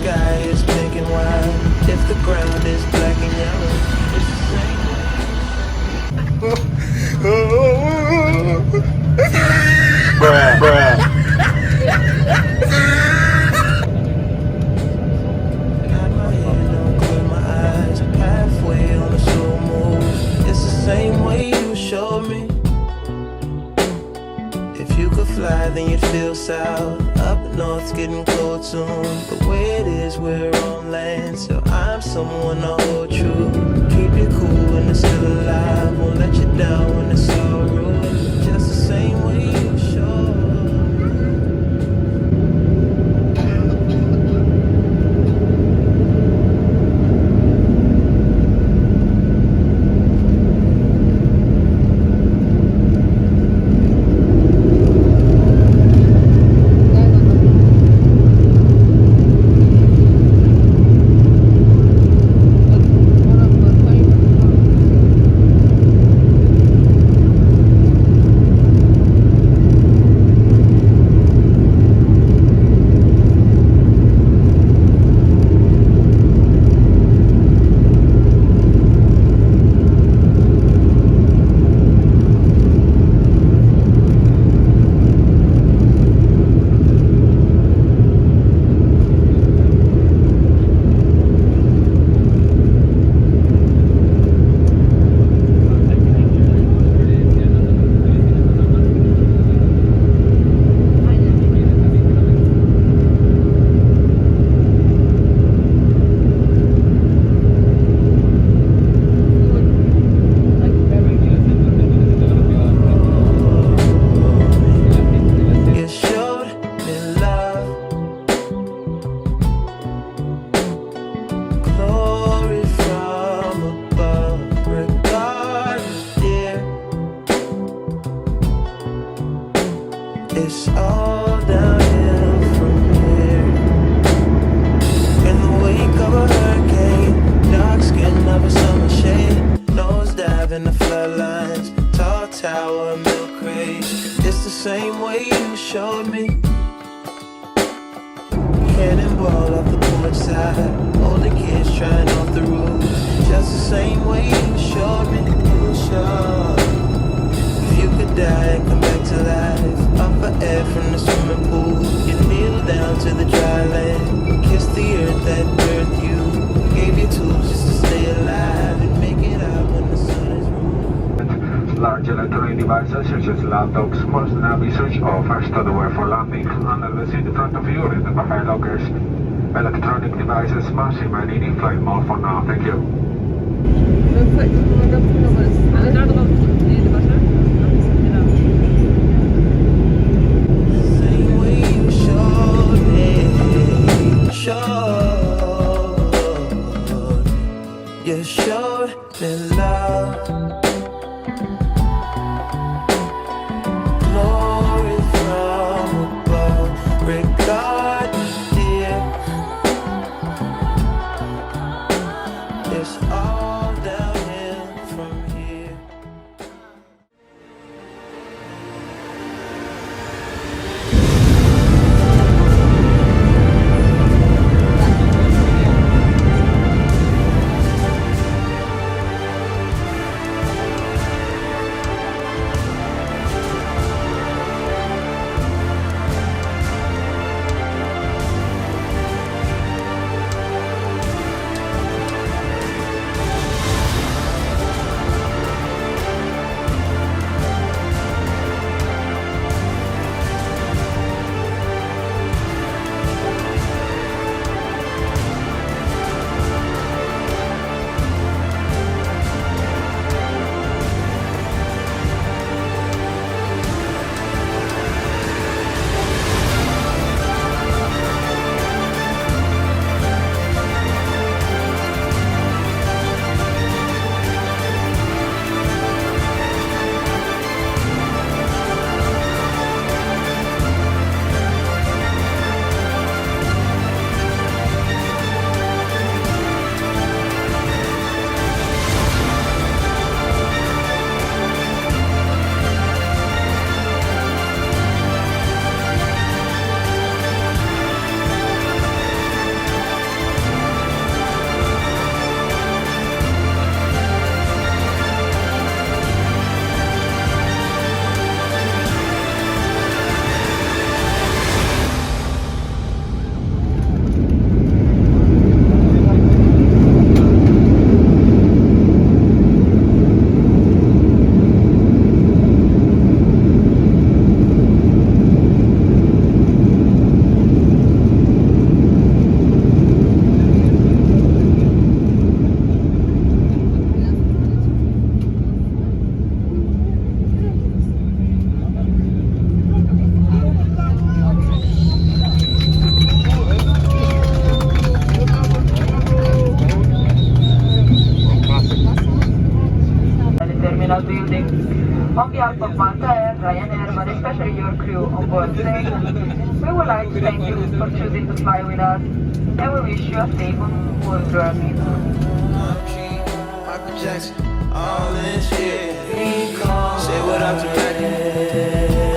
sky is pink and white, if the ground is black and yellow, it's the same. Bruh, bruh. Nod my head, don't close my eyes, halfway on a slow move. It's the same way you showed me. If you could fly, then you'd feel south. Up north's getting cold soon. The way it is, we're on land, so I'm someone to hold true. Keep you cool when it's still alive, won't let you down when it's all ruined. Just the same way you showed. It's all downhill from here. In the wake of a hurricane, dark skin of a summer shade, nosedive in the floodlines, tall tower, milk crate. It's the same way you showed me. Cannonball off the porch side, older kids trying off the roof. Just the same way you showed me. You showed. If you could die and come back to life, offer air from the swimming pool, you kneel down to the dry land, kiss the earth that birthed you, gave you tools just to stay alive and make it out when the sun is moving. Large electronic devices such as laptops must now be switched off or stowed away for landing unless in the front of you in the papaya lockers. Electronic devices must remain in in-flight mode for now. Thank you. Same way you showed me, you showed me love. Glory from above, regard dear. It's all downhill from here. morning. On behalf of Malta Air, Ryanair, but especially your crew on board today, we would like to thank you for choosing to fly with us, and we wish you a safe and full journey. All this shit. Say what up to Reddit.